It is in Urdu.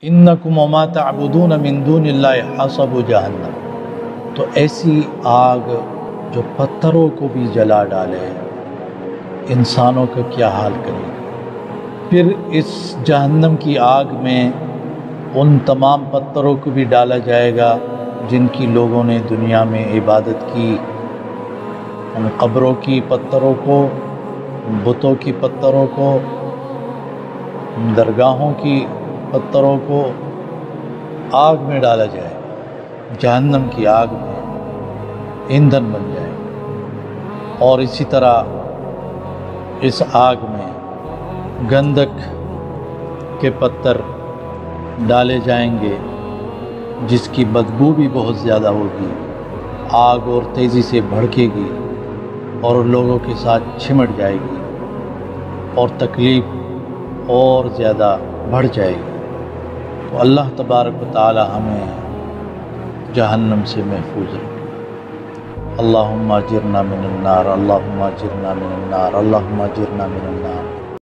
انکم وما تعبدون من دون اللہ حصب جہنم، تو ایسی آگ جو پتھروں کو بھی جلا ڈالے انسانوں کا کیا حال کرے گی۔ پھر اس جہنم کی آگ میں ان تمام پتھروں کو بھی ڈالا جائے گا جن کی لوگوں نے دنیا میں عبادت کی، ان قبروں کی پتھروں کو، بتوں کی پتھروں کو، درگاہوں کی پتھروں کو آگ میں ڈالا جائے گا، جہنم کی آگ میں ایندھن بن جائے گا۔ اور اسی طرح اس آگ میں گندک کے پتھر ڈالے جائیں گے جس کی بدبو بھی بہت زیادہ ہوگی، آگ اور تیزی سے بھڑکے گی اور لوگوں کے ساتھ چمٹ جائے گی اور تکلیف اور زیادہ بڑھ جائے گی۔ تو اللہ تبارک و تعالی ہمیں جہنم سے محفوظ رکھے۔ اللہم اجرنا من النار، اللہم اجرنا من النار، اللہم اجرنا من النار۔